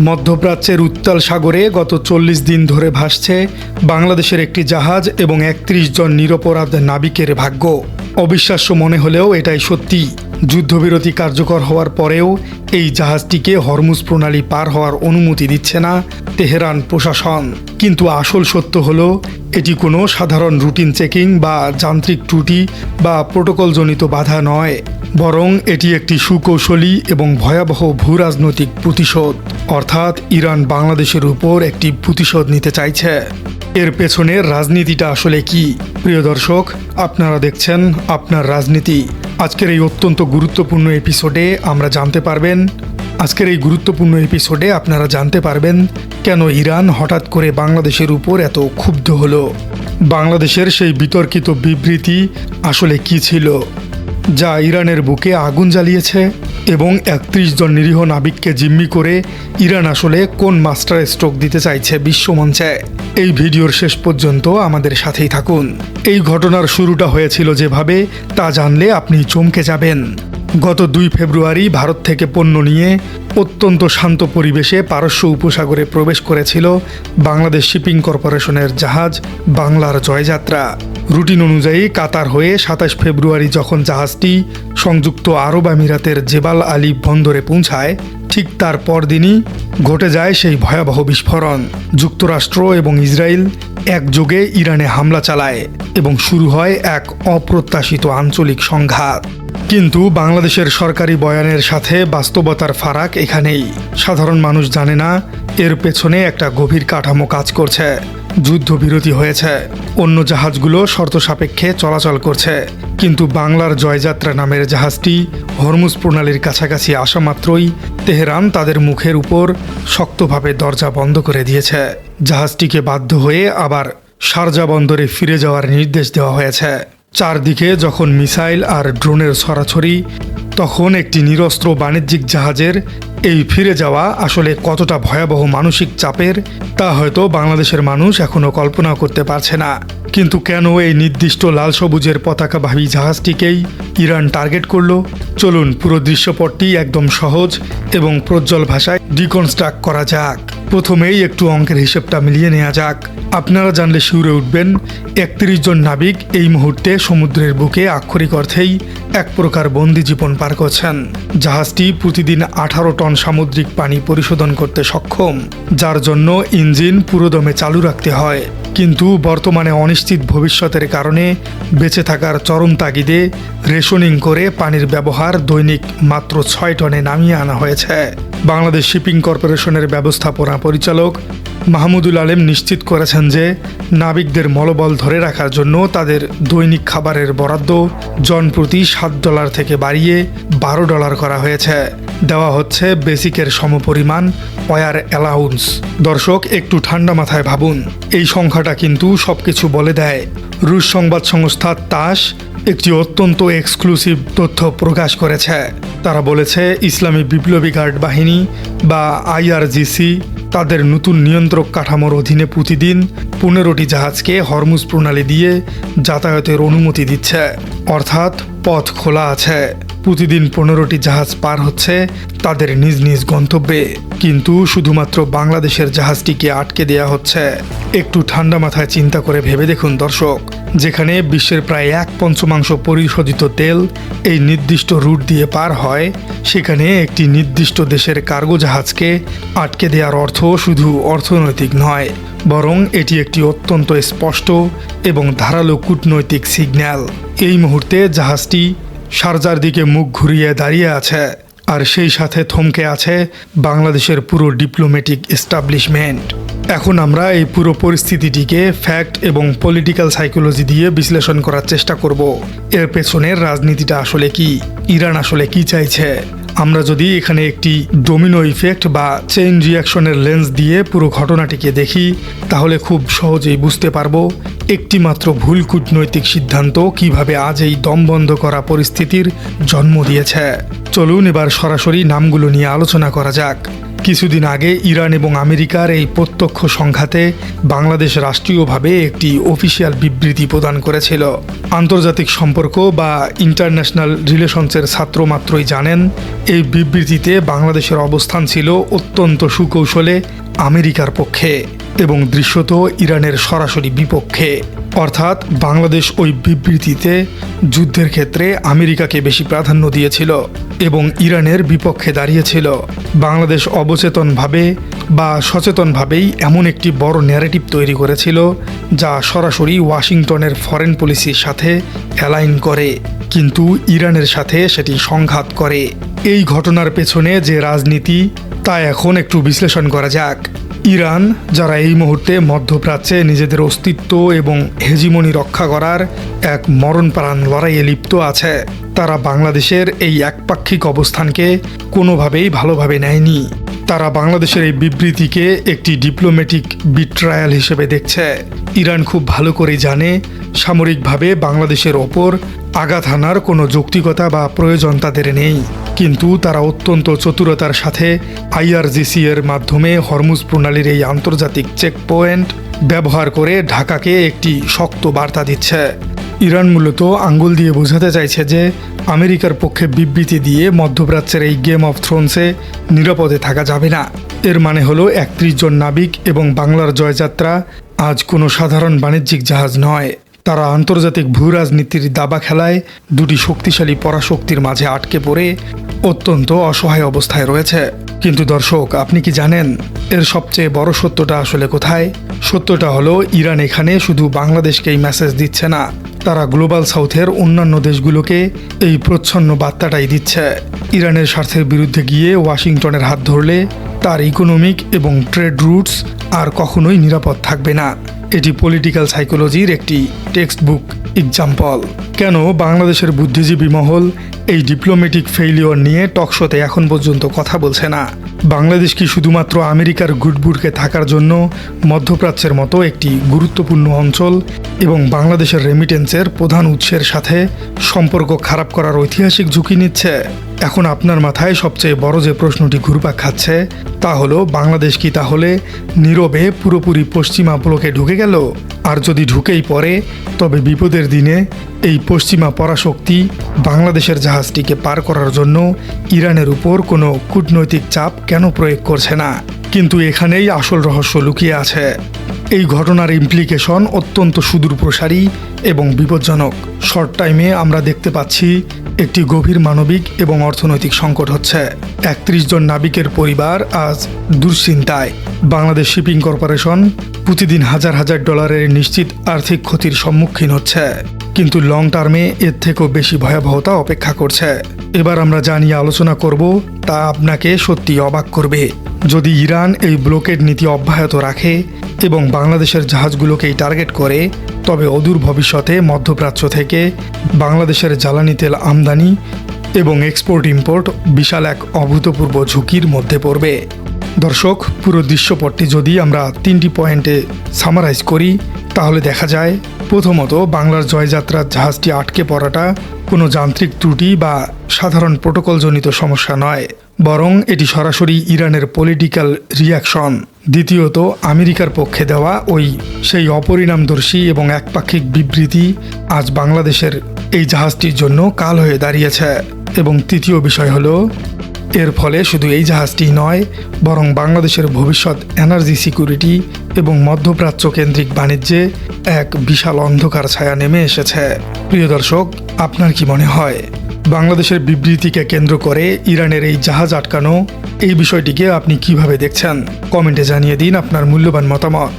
মধ্যপ্রাচ্যের উত্তাল সাগরে গত ৪০ দিন ধরে ভাসছে বাংলাদেশের একটি জাহাজ এবং ৩১ জন নিরপরাধ নাবিকের ভাগ্য। অবিশ্বাস্য মনে হলেও এটাই সত্যি। যুদ্ধবিরতি কার্যকর হওয়ার পরেও এই জাহাজটিকে হরমুজ প্রণালী পার হওয়ার অনুমতি দিচ্ছে না তেহরান প্রশাসন। কিন্তু আসল সত্য হলো এটি কোনো সাধারণ রুটিন চেকিং বা যান্ত্রিক ত্রুটি বা প্রোটোকলজনিত বাধা নয়, বরং এটি একটি সুকৌশলী এবং ভয়াবহ ভূরাজনৈতিক প্রতিশোধ। অর্থাৎ ইরান বাংলাদেশের উপর একটি প্রতিশোধ নিতে চাইছে। এর পেছনের রাজনীতিটা আসলে কি? প্রিয় দর্শক, আপনারা দেখছেন আপনার রাজনীতি। আজকের এই অত্যন্ত গুরুত্বপূর্ণ এপিসোডে আপনারা জানতে পারবেন কেন ইরান হঠাৎ করে বাংলাদেশের উপর এত ক্ষুব্ধ হলো। বাংলাদেশের সেই বিতর্কিত বিবৃতি আসলে কি ছিল যা ইরানের বুকে আগুন জ্বালিয়েছে, এবং ৩১ জন নিরীহ নাবিককে জিম্মি করে ইরান আসলে কোন মাস্টার স্ট্রোক দিতে চাইছে বিশ্বমঞ্চে। এই ভিডিওর শেষ পর্যন্ত আমাদের সাথেই থাকুন। এই ঘটনার শুরুটা হয়েছিল যেভাবে, তা জানলে আপনি চমকে যাবেন। গত ২ ফেব্রুয়ারি ভারত থেকে পণ্য নিয়ে অত্যন্ত শান্ত পরিবেশে পারস্য উপসাগরে প্রবেশ করেছিল বাংলাদেশ শিপিং কর্পোরেশনের জাহাজ বাংলার জয়যাত্রা। রুটিন অনুযায়ী কাতার হয়ে ২৭ ফেব্রুয়ারি যখন জাহাজটি সংযুক্ত আরব আমিরাতের জেবাল আলী বন্দরে পৌঁছায়, ঠিক তার পরদিনই ঘটে যায় সেই ভয়াবহ বিস্ফোরণ। যুক্তরাষ্ট্র এবং ইসরায়েল একযোগে ইরানে হামলা চালায় এবং শুরু হয় এক অপ্রত্যাশিত আঞ্চলিক সংঘাত। কিন্তু বাংলাদেশের সরকারি বয়ানের সাথে বাস্তবতার ফারাক এখানেই। সাধারণ মানুষ জানে না এর পেছনে একটা গভীর কাঠামো কাজ করছে। যুদ্ধবিরতি হয়েছে, অন্য জাহাজগুলো শর্ত সাপেক্ষে চলাচল করছে, কিন্তু বাংলার জয়যাত্রা নামের জাহাজটি হরমুজ প্রণালীর কাছাকাছি আসা মাত্রই তেহরান তাদের মুখের উপর শক্তভাবে দরজা বন্ধ করে দিয়েছে। জাহাজটিকে বাধ্য হয়ে আবার শারজা বন্দরে ফিরে যাওয়ার নির্দেশ দেওয়া হয়েছে। চারদিকে যখন মিসাইল আর ড্রোনের ছড়াছড়ি, তখন একটি নিরস্ত্র বাণিজ্যিক জাহাজের এই ফিরে যাওয়া আসলে কতটা ভয়াবহ মানসিক চাপের তা হয়তো বাংলাদেশের মানুষ এখনও কল্পনা করতে পারছে না। কিন্তু কেন এই নির্দিষ্ট লাল সবুজের পতাকাবাহী জাহাজটিকেই ইরান টার্গেট করল? চলুন পুরো দৃশ্যপটটি একদম সহজ এবং প্রজ্জ্বল ভাষায় ডিকনস্ট্রাক্ট করা যাক। প্রথমেই একটু অঙ্কের হিসেবটা মিলিয়ে নেওয়া যাক। আপনারা জানলে শিউরে উঠবেন। ৩১ জন নাবিক এই মুহূর্তে সমুদ্রের বুকে আক্ষরিক অর্থেই এক প্রকার বন্দি জীবন পার করছেন। জাহাজটি প্রতিদিন ১৮ টন সামুদ্রিক পানি পরিশোধন করতে সক্ষম, যার জন্য ইঞ্জিন পুরোদমে চালু রাখতে হয়। কিন্তু বর্তমানে অনিশ্চিত ভবিষ্যতের কারণে বেঁচে থাকার চরম তাগিদে রেশনিং করে পানির ব্যবহার দৈনিক মাত্র ৬ টনে নামিয়ে আনা হয়েছে। বাংলাদেশ শিপিং কর্পোরেশনের ব্যবস্থাপনা পরিচালক মাহমুদুল আলেম নিশ্চিত করেছেন যে নাবিকদের মনোবল ধরে রাখার জন্য তাদের দৈনিক খাবারের বরাদ্দ জনপ্রতি $৭ থেকে বাড়িয়ে $১২ করা হয়েছে। দেওয়া হচ্ছে বেসিকের সমপরিমাণ ওয়ার অ্যালাউন্স। দর্শক, একটু ঠান্ডা মাথায় ভাবুন, এই সংখ্যাটা কিন্তু সবকিছু বলে দেয়। রুশ সংবাদ সংস্থা তাস একটি অত্যন্ত এক্সক্লুসিভ তথ্য প্রকাশ করেছে। তারা বলেছে ইসলামী বিপ্লবী গার্ড বাহিনী বা IRGC তাদের নতুন নিয়ন্ত্রক কাঠামোর অধীনে প্রতিদিন ১৫টি জাহাজকে হরমুজ প্রণালী দিয়ে যাতায়াতের অনুমতি দিচ্ছে। অর্থাৎ পথ খোলা আছে। প্রতিদিন ১৫টি জাহাজ পার হচ্ছে তাদের নিজ নিজ গন্তব্যে, কিন্তু শুধুমাত্র বাংলাদেশের জাহাজটিকে আটকে দেয়া হচ্ছে। একটু ঠান্ডা মাথায় চিন্তা করে ভেবে দেখুন দর্শক, যেখানে বিশ্বের প্রায় ১/৫ পরিশোধিত তেল এই নির্দিষ্ট রুট দিয়ে পার হয়, সেখানে একটি নির্দিষ্ট দেশের কার্গো জাহাজকে আটকে দেওয়ার অর্থ শুধু অর্থনৈতিক নয়, বরং এটি একটি অত্যন্ত স্পষ্ট এবং ধারালো কূটনৈতিক সিগন্যাল। এই মুহূর্তে জাহাজটি শারজার দিকে মুখ ঘুরিয়ে দাঁড়িয়ে আছে, আর সেই সাথে থমকে আছে বাংলাদেশের পুরো ডিপ্লোম্যাটিক এস্টাবলিশমেন্ট। এখন আমরা এই পুরো পরিস্থিতিটিকে ফ্যাক্ট এবং পলিটিক্যাল সাইকোলজি দিয়ে বিশ্লেষণ করার চেষ্টা করব। এর পেছনের রাজনীতিটা আসলে কি? ইরান আসলে কি চাইছে? আমরা যদি এখানে একটি ডোমিনো ইফেক্ট বা চেইন রিয়াকশনের লেন্স দিয়ে পুরো ঘটনাটিকে দেখি, তাহলে খুব সহজেই বুঝতে পারবো একটি মাত্র ভুল কূটনৈতিক সিদ্ধান্ত কিভাবে আজ এই দমবন্ধ করা পরিস্থিতির জন্ম দিয়েছে। চলুন এবার সরাসরি নামগুলো নিয়ে আলোচনা করা যাক। কিছুদিন আগে ইরান এবং আমেরিকার এই প্রত্যক্ষ সংঘাতে বাংলাদেশ রাষ্ট্রীয়ভাবে একটি অফিসিয়াল বিবৃতি প্রদান করেছিল। আন্তর্জাতিক সম্পর্ক বা ইন্টারন্যাশনাল রিলেশনসের ছাত্র মাত্রই জানেন, এই বিবৃতিতে বাংলাদেশের অবস্থান ছিল অত্যন্ত সুকৌশলে আমেরিকার পক্ষে এবং দৃশ্যত ইরানের সরাসরি বিপক্ষে। অর্থাৎ বাংলাদেশ ওই বিবৃতিতে যুদ্ধের ক্ষেত্রে আমেরিকাকে বেশি প্রাধান্য দিয়েছিল এবং ইরানের বিপক্ষে দাঁড়িয়েছিল। বাংলাদেশ অবচেতনভাবে বা সচেতনভাবেই এমন একটি বড় ন্যারেটিভ তৈরি করেছিল যা সরাসরি ওয়াশিংটনের ফরেন পলিসির সাথে অ্যালাইন করে, কিন্তু ইরানের সাথে সেটি সংঘাত করে। এই ঘটনার পেছনে যে রাজনীতি তা এখন একটু বিশ্লেষণ করা যাক। ইরান, যারা এই মুহূর্তে মধ্যপ্রাচ্যে নিজেদের অস্তিত্ব এবং হেজিমনি রক্ষা করার এক মরণপ্রাণ লড়াইয়ে লিপ্ত আছে, তারা বাংলাদেশের এই একপাক্ষিক অবস্থানকে কোনোভাবেই ভালোভাবে নেয়নি। তারা বাংলাদেশের এই বিবৃতিকে একটি ডিপ্লোম্যাটিক বিট্রায়াল হিসেবে দেখছে। ইরান খুব ভালো করে জানে সামরিকভাবে বাংলাদেশের ওপর আঘাত হানার কোনো যৌক্তিকতা বা প্রয়োজন তাদের নেই, কিন্তু তারা অত্যন্ত চতুরতার সাথে IRGC এর মাধ্যমে হরমুজ প্রণালীর এই আন্তর্জাতিক চেকপয়েন্ট ব্যবহার করে ঢাকাকে একটি শক্ত বার্তা দিচ্ছে। ইরান মূলত আঙ্গুল দিয়ে বোঝাতে চাইছে যে আমেরিকার পক্ষে বিবৃতি দিয়ে মধ্যপ্রাচ্যের এই গেম অফ থ্রোনসে নিরাপদে থাকা যাবে না। এর মানে হলো 31 জন নাবিক এবং বাংলার জয়যাত্রা আজ কোনো সাধারণ বাণিজ্যিক জাহাজ নয়। তারা আন্তর্জাতিক ভূ রাজনীতির দাবা খেলায় দুটি শক্তিশালী পরাশক্তির মাঝে আটকে পড়ে অত্যন্ত অসহায় অবস্থায় রয়েছে। কিন্তু দর্শক, আপনি কি জানেন এর সবচেয়ে বড় সত্যটা আসলে কোথায়? সত্যটা হলো ইরান এখানে শুধু বাংলাদেশকেই মেসেজ দিচ্ছে না, তারা গ্লোবাল সাউথের অন্যান্য দেশগুলোকে এই প্রচ্ছন্ন বার্তাটাই দিচ্ছে। ইরানের স্বার্থের বিরুদ্ধে গিয়ে ওয়াশিংটনের হাত ধরলে তার ইকোনমিক এবং ট্রেড রুটস আর কখনোই নিরাপদ থাকবে না। এটি পলিটিক্যাল সাইকোলজির একটি টেক্সট বুক এক্সাম্পল। কেন বাংলাদেশের বুদ্ধিজীবী মহল এই ডিপ্লোম্যাটিক ফেইলিওর নিয়ে টকশোতে এখন পর্যন্ত কথা বলছে না? বাংলাদেশ কি শুধুমাত্র আমেরিকার গুডবুডকে থাকার জন্য মধ্যপ্রাচ্যের মতো একটি গুরুত্বপূর্ণ অঞ্চল এবং বাংলাদেশের রেমিটেন্সের প্রধান উৎসের সাথে সম্পর্ক খারাপ করার ঐতিহাসিক ঝুঁকি নিচ্ছে? এখন আপনার মাথায় সবচেয়ে বড় যে প্রশ্নটি ঘুরপাক খাচ্ছে তা হলো, বাংলাদেশ কি তাহলে নীরবে পুরোপুরি পশ্চিমা ব্লকে ঢুকে গেল? আর যদি ঢুকেই পড়ে, তবে বিপদের দিনে এই পশ্চিমা পরাশক্তি বাংলাদেশের জাহাজটিকে পার করার জন্য ইরানের উপর কোনো কূটনৈতিক চাপ কেন প্রয়োগ করছে না? কিন্তু এখানেই আসল রহস্য লুকিয়ে আছে। এই ঘটনার ইমপ্লিকেশন অত্যন্ত সুদূরপ্রসারী এবং বিপজ্জনক। শর্ট টাইমে আমরা দেখতে পাচ্ছি একটি গভীর মানবিক এবং অর্থনৈতিক সংকট হচ্ছে। 31 জন নাবিকের পরিবার আজ দুশ্চিন্তায়। বাংলাদেশ শিপিং কর্পোরেশন প্রতিদিন হাজার হাজার ডলারের নিশ্চিত আর্থিক ক্ষতির সম্মুখীন হচ্ছে, কিন্তু লং টার্মে এর থেকেও বেশি ভয়াবহতা অপেক্ষা করছে। এবার আমরা যা নিয়ে আলোচনা করব তা আপনাকে সত্যি অবাক করবে। যদি ইরান এই ব্লকেড নীতি অব্যাহত রাখে এবং বাংলাদেশের জাহাজগুলোকেই টার্গেট করে, তবে অদূর ভবিষ্যতে মধ্যপ্রাচ্য থেকে বাংলাদেশের জ্বালানি তেল আমদানি এবং এক্সপোর্ট ইম্পোর্ট বিশাল এক অভূতপূর্ব ঝুঁকির মধ্যে পড়বে। দর্শক, পুরো দৃশ্যপটটি যদি আমরা 3টি পয়েন্টে সামারাইজ করি, তাহলে দেখা যায়, প্রথমত, বাংলার জয়যাত্রার জাহাজটি আটকে পড়াটা কোনো যান্ত্রিক ত্রুটি বা সাধারণ প্রোটোকলজনিত সমস্যা নয়, বরং এটি সরাসরি ইরানের পলিটিক্যাল রিয়াকশন। দ্বিতীয়ত, আমেরিকার পক্ষে দেওয়া সেই অপরিণামদর্শী এবং একপাক্ষিক বিবৃতি আজ বাংলাদেশের এই জাহাজটির জন্য কাল হয়ে দাঁড়িয়েছে। এবং তৃতীয় বিষয় হলো, এর ফলে শুধু এই জাহাজটি নয়, বরং বাংলাদেশের ভবিষ্যৎ এনার্জি সিকিউরিটি এবং মধ্যপ্রাচ্য কেন্দ্রিক বাণিজ্যে এক বিশাল অন্ধকার ছায়া নেমে এসেছে। প্রিয় দর্শক, আপনার কি মনে হয় বাংলাদেশের বিবৃতিকে কেন্দ্র করে ইরানের এই জাহাজ আটকানো, এই বিষয়টিকে আপনি কিভাবে দেখছেন? কমেন্টে জানিয়ে দিন আপনার মূল্যবান মতামত।